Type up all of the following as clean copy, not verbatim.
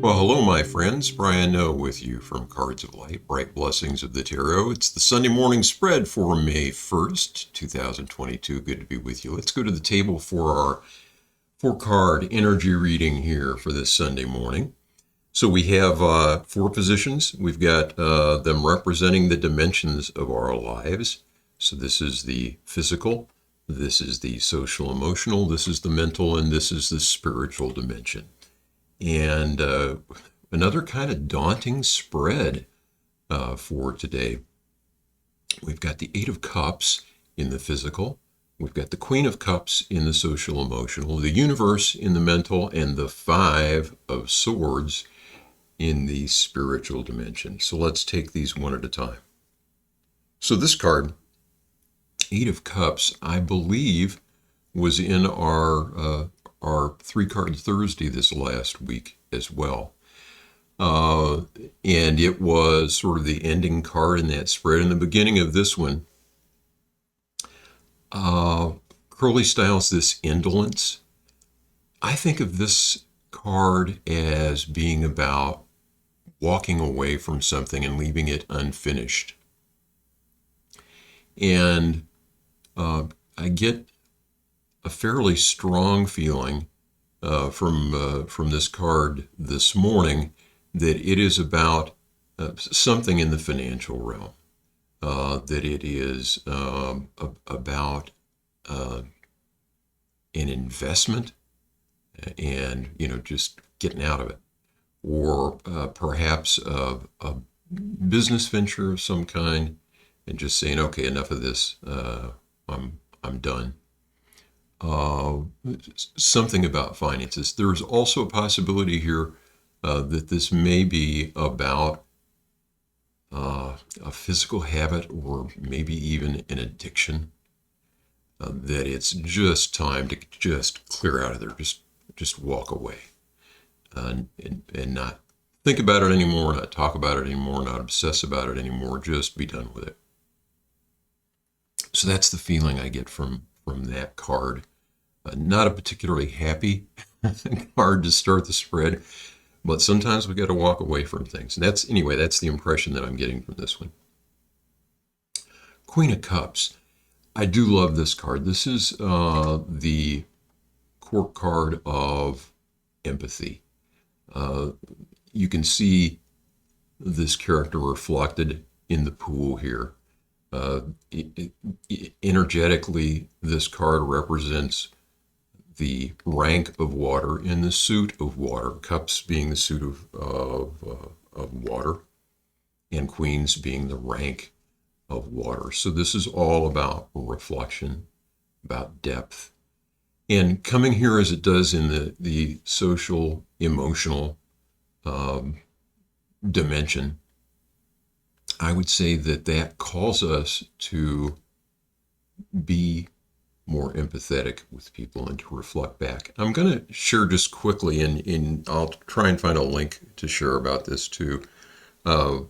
Well, hello, my friends. Brian Noe with you from Cards of Light, Bright Blessings of the Tarot. It's the Sunday morning spread for May 1st, 2022. Good to be with you. Let's go to the table for our four-card energy reading here for this Sunday morning. So we have four positions. We've got them representing the dimensions of our lives. So this is the physical, this is the social emotional, this is the mental, and this is the spiritual dimension. And another kind of daunting spread for today. We've got the Eight of Cups in the physical. We've got the Queen of Cups in the social emotional, the Universe in the mental, and the Five of Swords in the spiritual dimension. So let's take these one at a time. So this card, Eight of Cups, I believe was in our three-card Thursday this last week as well. And it was sort of the ending card in that spread. In the beginning of this one, Crowley styles this indolence. I think of this card as being about walking away from something and leaving it unfinished. And I get a fairly strong feeling from this card this morning that it is about something in the financial realm, that it is about an investment and, just getting out of it, or perhaps a business venture of some kind, and just saying, okay, enough of this, I'm done. Something about finances. There's also a possibility here that this may be about a physical habit or maybe even an addiction, that it's just time to just clear out of there, just walk away, and not think about it anymore, not talk about it anymore, not obsess about it anymore, just be done with it. So that's the feeling I get from that card. Not a particularly happy card to start the spread, but sometimes we got to walk away from things. And that's the impression that I'm getting from this one. Queen of Cups. I do love this card. This is the court card of empathy. You can see this character reflected in the pool here. Energetically, this card represents the rank of water in the suit of water, cups being the suit of water, and queens being the rank of water. So this is all about reflection, about depth. And coming here as it does in the social, emotional dimension, I would say that calls us to be more empathetic with people and to reflect back. I'm going to share just quickly, and I'll try and find a link to share about this too, a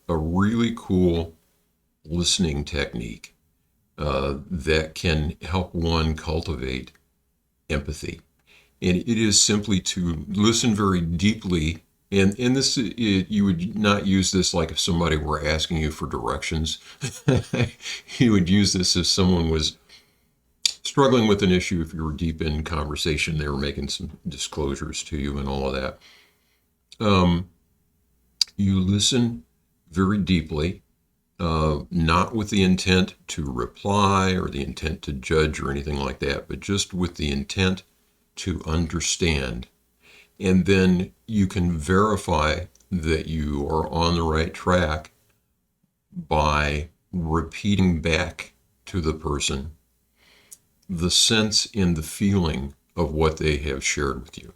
really cool listening technique that can help one cultivate empathy. And it is simply to listen very deeply. And this, you would not use this like if somebody were asking you for directions. You would use this if someone was struggling with an issue, if you were deep in conversation, they were making some disclosures to you and all of that. You listen very deeply, not with the intent to reply or the intent to judge or anything like that, but just with the intent to understand. And then you can verify that you are on the right track by repeating back to the person the sense and the feeling of what they have shared with you.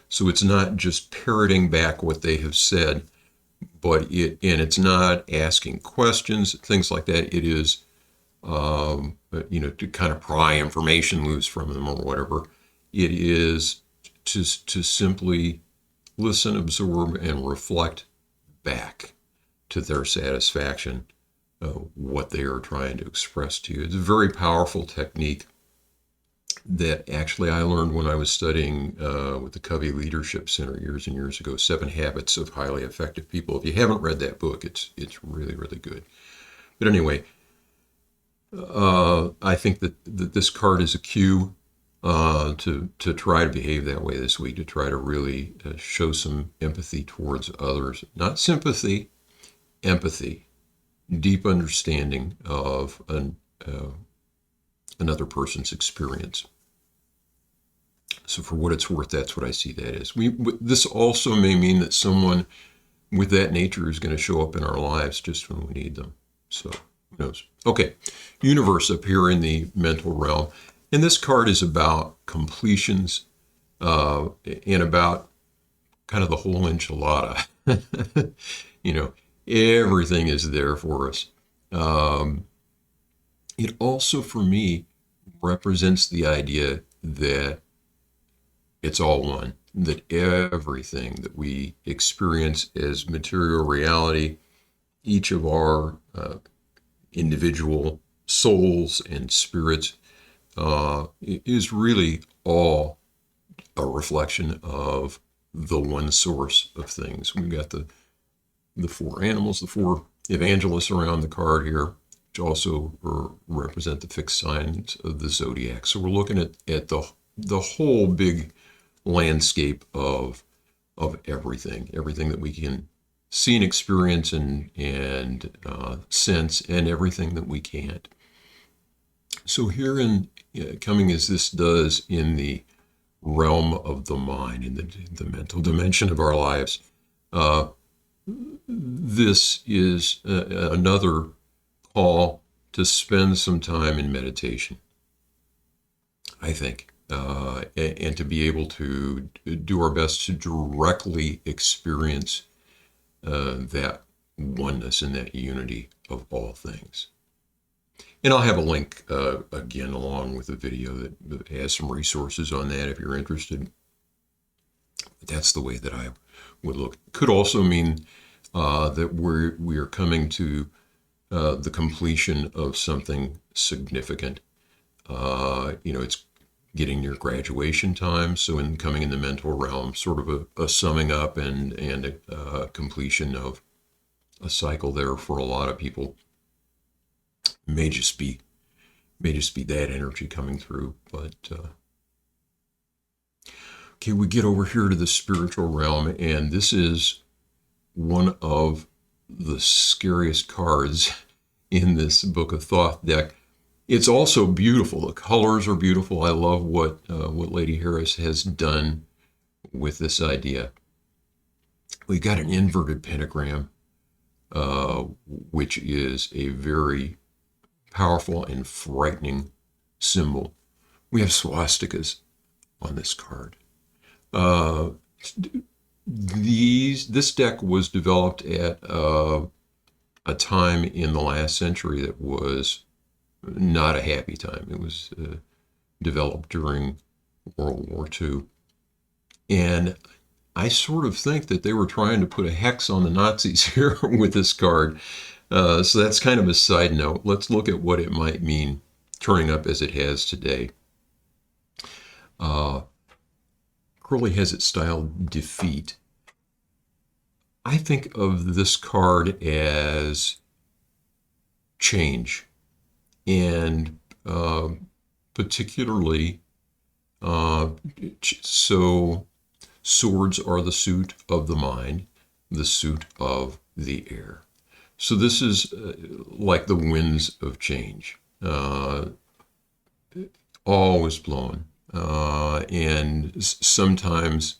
So it's not just parroting back what they have said, but it's not asking questions, things like that. It is, to kind of pry information loose from them or whatever. It is to simply listen, absorb, and reflect back to their satisfaction what they are trying to express to you. It's a very powerful technique that actually I learned when I was studying with the Covey Leadership Center years and years ago, 7 Habits of Highly Effective People. If you haven't read that book, it's really, really good. But anyway, I think that this card is a cue to try to behave that way this week, to try to really show some empathy towards others. Not sympathy, empathy, deep understanding of another person's experience. So for what it's worth, that's what I see that as. This also may mean that someone with that nature is going to show up in our lives just when we need them. So who knows? Okay, universe up here in the mental realm. And this card is about completions and about kind of the whole enchilada. You know, everything is there for us. It also, for me, represents the idea that it's all one, that everything that we experience as material reality, each of our individual souls and spirits, is really all a reflection of the one source of things. We've got the four animals, the four evangelists around the card here, which also represent the fixed signs of the zodiac. So we're looking at the whole big landscape of everything that we can see and experience and sense, and everything that we can't. So here coming as this does in the realm of the mind, in the mental dimension of our lives, this is another call to spend some time in meditation, I think, and to be able to do our best to directly experience that oneness and that unity of all things. And I'll have a link, again, along with the video that has some resources on that if you're interested. But that's the way that I would look. Could also mean that we are coming to the completion of something significant. It's getting near graduation time. So in coming in the mental realm, sort of a summing up and a completion of a cycle there for a lot of people. May just be that energy coming through. But okay, we get over here to the spiritual realm, and this is one of the scariest cards in this Book of Thoth deck. It's also beautiful. The colors are beautiful. I love what Lady Harris has done with this idea. We've got an inverted pentagram, which is a very powerful and frightening symbol. We have swastikas on this card. This deck was developed at a time in the last century that was not a happy time. It was developed during World War II. And I sort of think that they were trying to put a hex on the Nazis here with this card. So that's kind of a side note. Let's look at what it might mean turning up as it has today. Crowley has it styled defeat. I think of this card as change, and particularly, so swords are the suit of the mind, the suit of the air. So this is like the winds of change, always blowing, and sometimes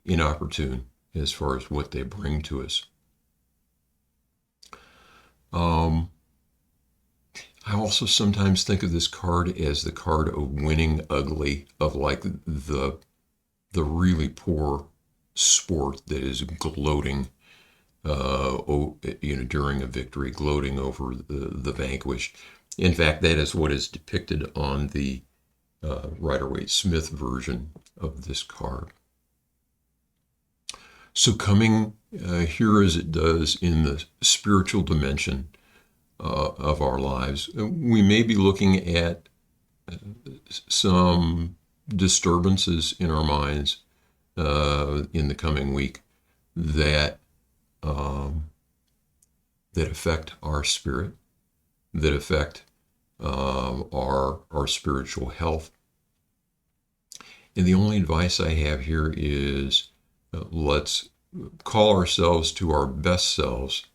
inopportune as far as what they bring to us. I also sometimes think of this card as the card of winning ugly, of like the really poor sport that is gloating during a victory, gloating over the vanquished. In fact, that is what is depicted on the Rider-Waite-Smith version of this card. So coming here as it does in the spiritual dimension of our lives, we may be looking at some disturbances in our minds in the coming week that that affect our spirit, that affect our spiritual health. And the only advice I have here is let's call ourselves to our best selves.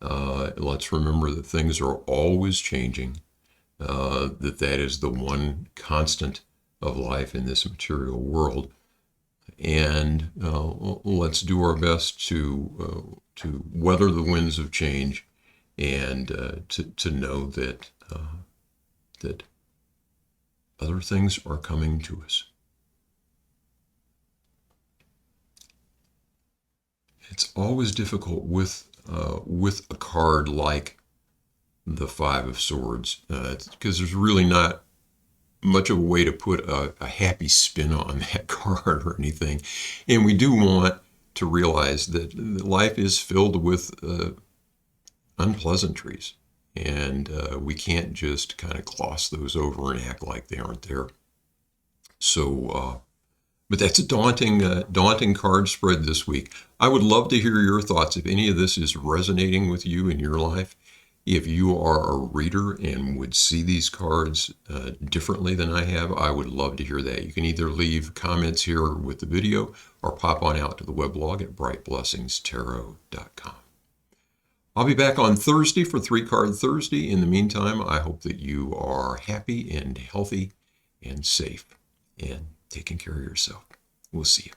Let's remember that things are always changing, that is the one constant of life in this material world. And let's do our best to weather the winds of change and to know that that other things are coming to us. It's always difficult with a card like the Five of Swords because there's really not much of a way to put a happy spin on that card or anything. And we do want to realize that life is filled with unpleasantries. And we can't just kind of gloss those over and act like they aren't there. So, but that's a daunting card spread this week. I would love to hear your thoughts if any of this is resonating with you in your life. If you are a reader and would see these cards differently than I have, I would love to hear that. You can either leave comments here with the video or pop on out to the weblog at brightblessingstarot.com. I'll be back on Thursday for 3-Card Thursday. In the meantime, I hope that you are happy and healthy and safe and taking care of yourself. We'll see you.